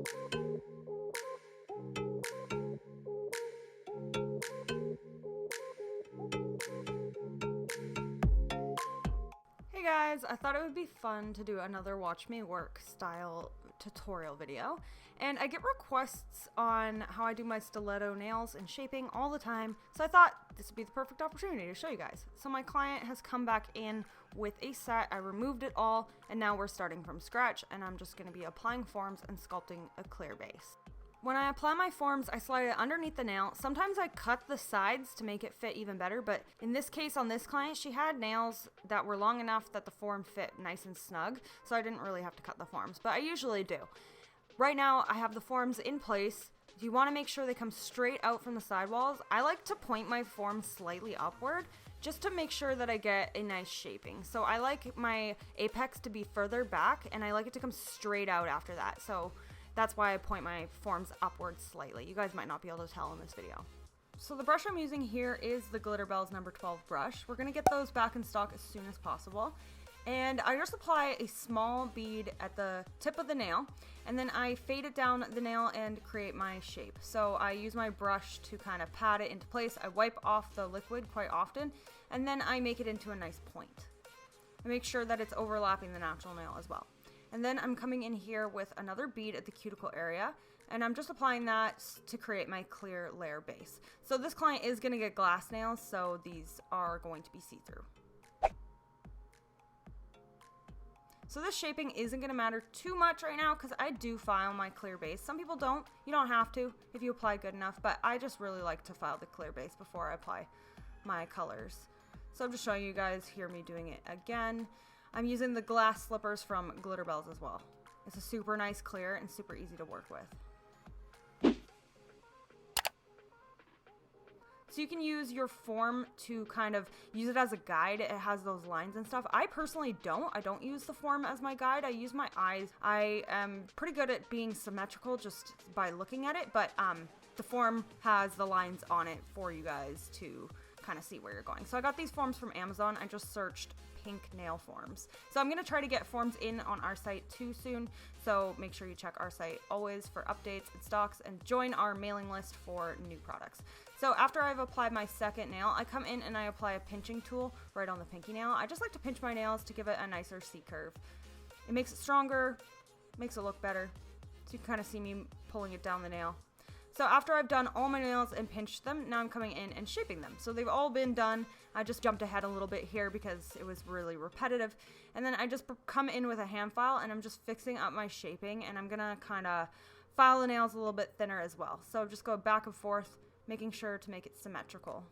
Hey guys, I thought it would be fun to do another watch me work style tutorial video, and I get requests on how I do my stiletto nails and shaping all the time, so I thought this would be the perfect opportunity to show you guys. So my client has come back in with a set, I removed it all, and now we're starting from scratch, and I'm just going to be applying forms and sculpting a clear base. When I apply my forms, I slide it underneath the nail. Sometimes I cut the sides to make it fit even better, but in this case on this client, she had nails that were long enough that the form fit nice and snug, so I didn't really have to cut the forms, but I usually do. Right now, I have the forms in place. If you want to make sure they come straight out from the sidewalls, I like to point my form slightly upward just to make sure that I get a nice shaping. So I like my apex to be further back, and I like it to come straight out after that. So that's why I point my forms upwards slightly. You guys might not be able to tell in this video. So the brush I'm using here is the Glitterbels number 12 brush. We're gonna get those back in stock as soon as possible. And I just apply a small bead at the tip of the nail, and then I fade it down the nail and create my shape. So I use my brush to kind of pat it into place. I wipe off the liquid quite often, and then I make it into a nice point. I make sure that it's overlapping the natural nail as well. And then I'm coming in here with another bead at the cuticle area, and I'm just applying that to create my clear layer base. So this client is going to get glass nails, so these are going to be see-through. So this shaping isn't going to matter too much right now because I do file my clear base. Some people don't. You don't have to if you apply good enough, but I just really like to file the clear base before I apply my colors. So I'm just showing you guys, hear me doing it again. I'm using the glass slippers from Glitterbels as well. It's a super nice clear and super easy to work with. So you can use your form to kind of use it as a guide. It has those lines and stuff. I personally don't. I don't use the form as my guide. I use my eyes. I am pretty good at being symmetrical just by looking at it, but the form has the lines on it for you guys to kind of see where you're going. So I got these forms from Amazon. I just searched pink nail forms. So I'm going to try to get forms in on our site too soon. So make sure you check our site always for updates and stocks and join our mailing list for new products. So after I've applied my second nail, I come in and I apply a pinching tool right on the pinky nail. I just like to pinch my nails to give it a nicer C curve. It makes it stronger, makes it look better. So you can kind of see me pulling it down the nail. So after I've done all my nails and pinched them, now I'm coming in and shaping them. So they've all been done. I just jumped ahead a little bit here because it was really repetitive. And then I just come in with a hand file and I'm just fixing up my shaping, and I'm gonna kind of file the nails a little bit thinner as well. So just go back and forth, making sure to make it symmetrical.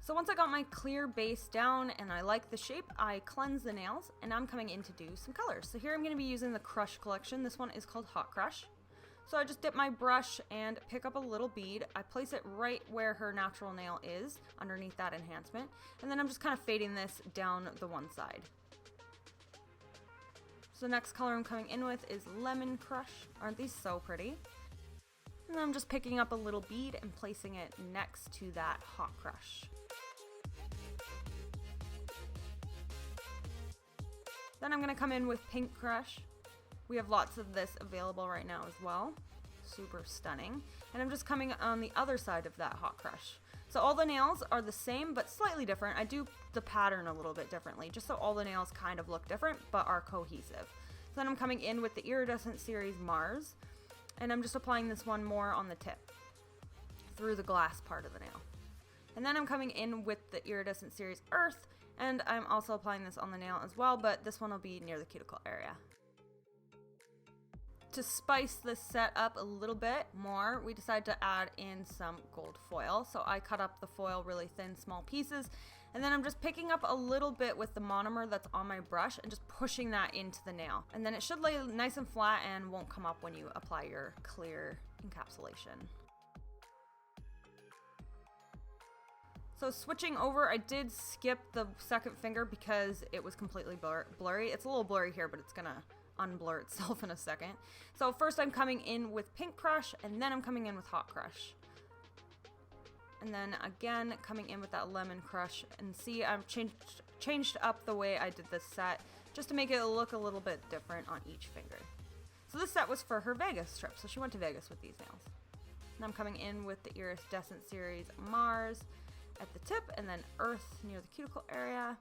So once I got my clear base down and I like the shape, I cleanse the nails, and I'm coming in to do some colors. So here I'm going to be using the Crush collection. This one is called Hot Crush. So I just dip my brush and pick up a little bead. I place it right where her natural nail is, underneath that enhancement. And then I'm just kind of fading this down the one side. So the next color I'm coming in with is Lemon Crush. Aren't these so pretty? And then I'm just picking up a little bead and placing it next to that Hot Crush. Then I'm going to come in with Pink Crush. We have lots of this available right now as well. Super stunning. And I'm just coming on the other side of that Hot Crush. So all the nails are the same but slightly different. I do the pattern a little bit differently just so all the nails kind of look different but are cohesive. So then I'm coming in with the Iridescent Series Mars, and I'm just applying this one more on the tip through the glass part of the nail. And then I'm coming in with the Iridescent Series Earth, and I'm also applying this on the nail as well, but this one will be near the cuticle area. To spice this set up a little bit more, we decided to add in some gold foil. So I cut up the foil really thin, small pieces, and then I'm just picking up a little bit with the monomer that's on my brush and just pushing that into the nail. And then it should lay nice and flat and won't come up when you apply your clear encapsulation. So switching over, I did skip the second finger because it was completely blurry. It's a little blurry here, but it's gonna unblur itself in a second. So first I'm coming in with Pink Crush, and then I'm coming in with Hot Crush. And then again, coming in with that Lemon Crush. And see, I've changed up the way I did this set just to make it look a little bit different on each finger. So this set was for her Vegas trip, so she went to Vegas with these nails. And I'm coming in with the Iridescent Series Mars at the tip, and then Earth near the cuticle area.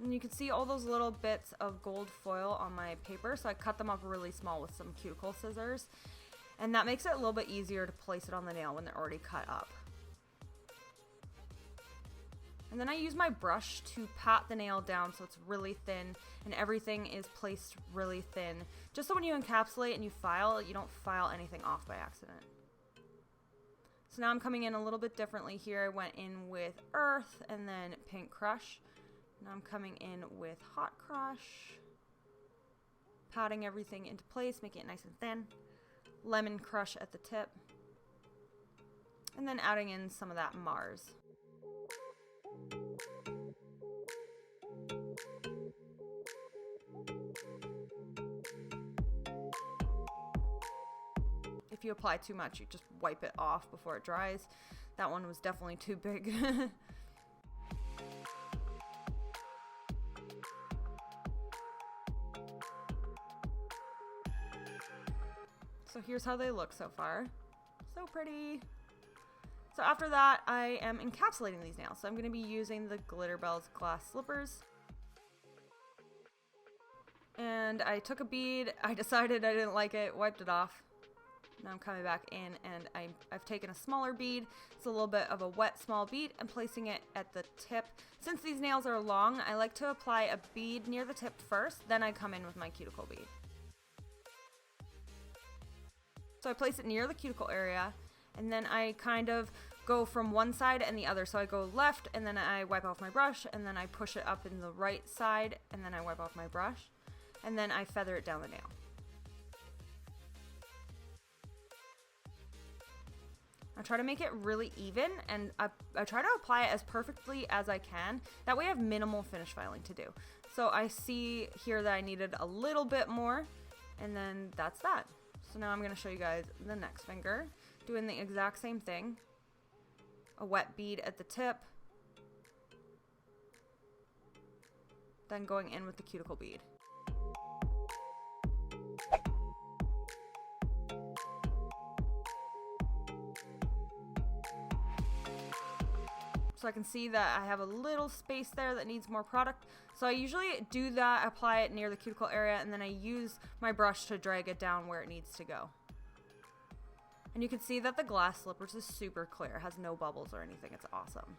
And you can see all those little bits of gold foil on my paper, so I cut them up really small with some cuticle scissors. And that makes it a little bit easier to place it on the nail when they're already cut up. And then I use my brush to pat the nail down so it's really thin and everything is placed really thin. Just so when you encapsulate and you file, you don't file anything off by accident. So now I'm coming in a little bit differently here. I went in with Earth and then Pink Crush. Now I'm coming in with Hot Crush. Patting everything into place, making it nice and thin. Lemon Crush at the tip. And then adding in some of that Mars. If you apply too much, you just wipe it off before it dries. That one was definitely too big. So here's how they look so far. So pretty. So after that, I am encapsulating these nails. So I'm going to be using the Glitter Bells glass slippers. And I took a bead. I decided I didn't like it, wiped it off. Now I'm coming back in and I've taken a smaller bead. It's a little bit of a wet small bead and placing it at the tip. Since these nails are long, I like to apply a bead near the tip first, then I come in with my cuticle bead. So I place it near the cuticle area and then I kind of go from one side and the other. So I go left and then I wipe off my brush and then I push it up in the right side and then I wipe off my brush and then I feather it down the nail. I try to make it really even and I try to apply it as perfectly as I can. That way I have minimal finish filing to do. So I see here that I needed a little bit more and then that's that. So now I'm going to show you guys the next finger, doing the exact same thing. A wet bead at the tip, then going in with the cuticle bead. So I can see that I have a little space there that needs more product. So I usually do that, apply it near the cuticle area, and then I use my brush to drag it down where it needs to go. And you can see that the glass slippers is super clear, it has no bubbles or anything, it's awesome.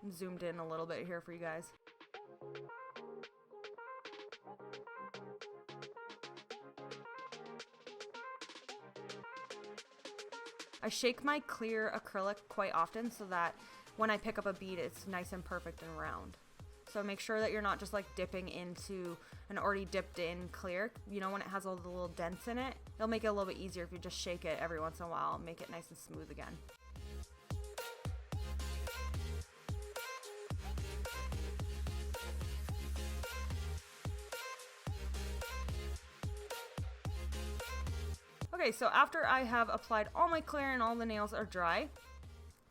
I'm zoomed in a little bit here for you guys. I shake my clear acrylic quite often so that when I pick up a bead, it's nice and perfect and round. So make sure that you're not just like dipping into an already dipped in clear. You know, when it has all the little dents in it, it'll make it a little bit easier if you just shake it every once in a while and make it nice and smooth again. Okay, so after I have applied all my clear and all the nails are dry,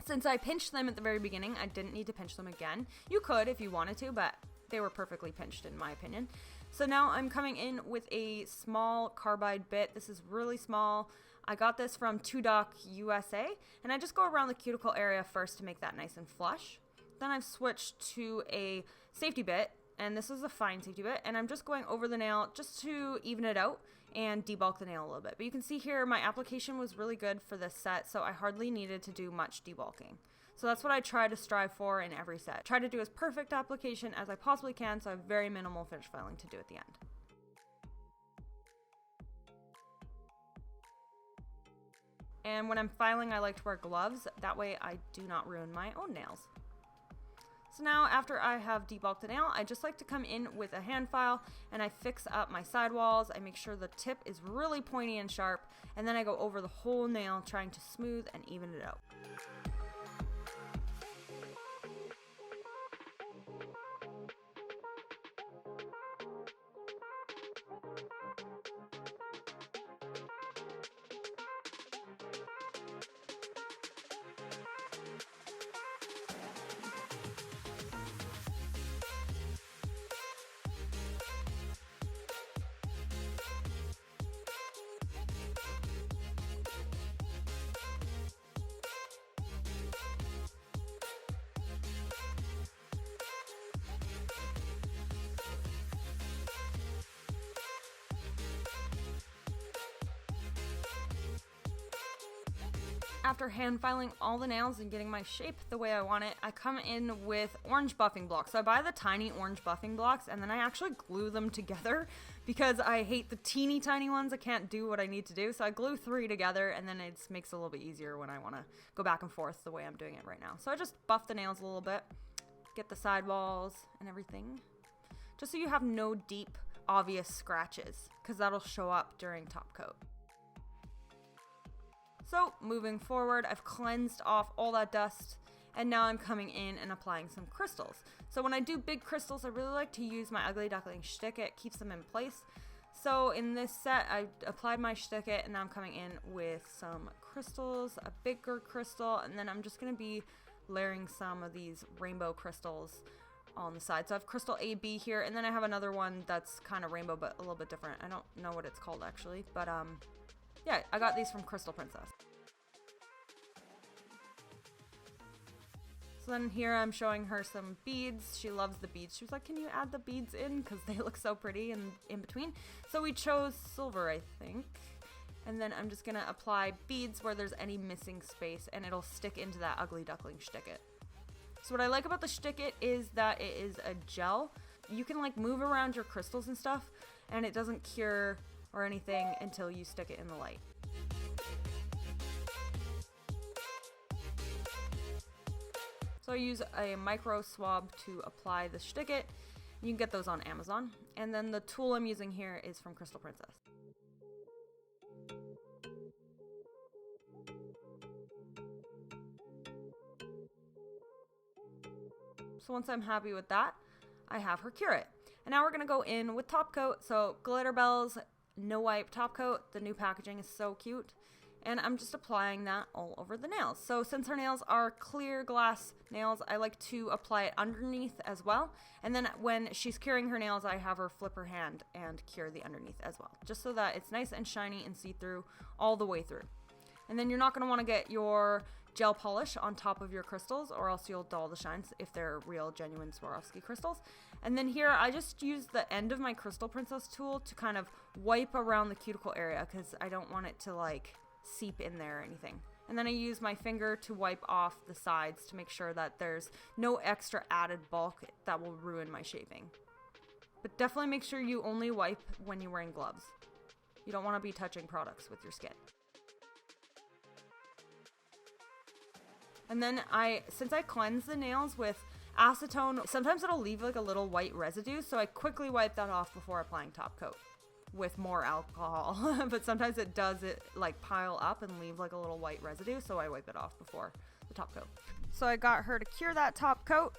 since I pinched them at the very beginning, I didn't need to pinch them again. You could if you wanted to, but they were perfectly pinched in my opinion. So now I'm coming in with a small carbide bit. This is really small. I got this from 2Doc USA, and I just go around the cuticle area first to make that nice and flush. Then I've switched to a safety bit, and this is a fine safety bit, and I'm just going over the nail just to even it out and debulk the nail a little bit. But you can see here my application was really good for this set, so I hardly needed to do much debulking. So that's what I try to strive for in every set. Try to do as perfect application as I possibly can, so I have very minimal finish filing to do at the end. And when I'm filing, I like to wear gloves. That way I do not ruin my own nails. So now after I have debulked the nail, I just like to come in with a hand file and I fix up my sidewalls. I make sure the tip is really pointy and sharp, and then I go over the whole nail trying to smooth and even it out. After hand filing all the nails and getting my shape the way I want it, I come in with orange buffing blocks. So I buy the tiny orange buffing blocks and then I actually glue them together because I hate the teeny tiny ones. I can't do what I need to do. So I glue 3 together and then it just makes it a little bit easier when I want to go back and forth the way I'm doing it right now. So I just buff the nails a little bit, get the sidewalls and everything, just so you have no deep, obvious scratches, because that'll show up during top coat. So moving forward, I've cleansed off all that dust, and now I'm coming in and applying some crystals. So when I do big crystals, I really like to use my Ugly Duckling Shtick. It keeps them in place. So in this set, I applied my Shtick and now I'm coming in with some crystals, a bigger crystal, and then I'm just going to be layering some of these rainbow crystals on the side. So I have crystal A, B here, and then I have another one that's kind of rainbow but a little bit different. I don't know what it's called actually, but yeah, I got these from Crystal Princess. So then here I'm showing her some beads. She loves the beads. She was like, can you add the beads in? Because they look so pretty in between. So we chose silver, I think. And then I'm just going to apply beads where there's any missing space, and it'll stick into that Ugly Duckling Shtick-It. So what I like about the Shtick-It is that it is a gel. You can like move around your crystals and stuff, and it doesn't cure or anything until you stick it in the light. So I use a micro swab to apply the Shtick-It. You can get those on Amazon. And then the tool I'm using here is from Crystal Princess. So once I'm happy with that, I have her cure it. And now we're going to go in with top coat. So Glitter Bells No Wipe top coat. The new packaging is so cute. And I'm just applying that all over the nails. So since her nails are clear glass nails, I like to apply it underneath as well. And then when she's curing her nails, I have her flip her hand and cure the underneath as well, just so that it's nice and shiny and see-through all the way through. And then you're not going to want to get your gel polish on top of your crystals, or else you'll dull the shines if they're real, genuine Swarovski crystals. And then here, I just use the end of my Crystal Princess tool to kind of wipe around the cuticle area, because I don't want it to like seep in there or anything. And then I use my finger to wipe off the sides to make sure that there's no extra added bulk that will ruin my shaping. But definitely make sure you only wipe when you're wearing gloves. You don't want to be touching products with your skin. And then since I cleanse the nails with acetone, sometimes it'll leave like a little white residue, so I quickly wipe that off before applying top coat with more alcohol. But sometimes it like pile up and leave like a little white residue, so I wipe it off before the top coat. So I got her to cure that top coat,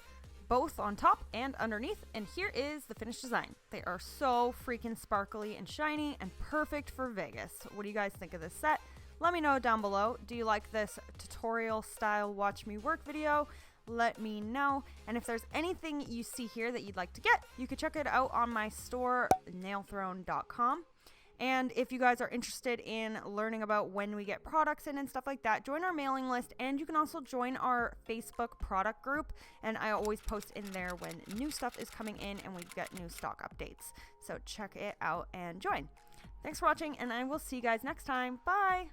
both on top and underneath, and here is the finished design. They are so freaking sparkly and shiny and perfect for Vegas. What do you guys think of this set? Let me know down below. Do you like this tutorial style watch me work video? Let me know. And if there's anything you see here that you'd like to get, you can check it out on my store, nailthrone.com. And if you guys are interested in learning about when we get products in and stuff like that, join our mailing list, and you can also join our Facebook product group. And I always post in there when new stuff is coming in and we get new stock updates. So check it out and join. Thanks for watching, and I will see you guys next time. Bye!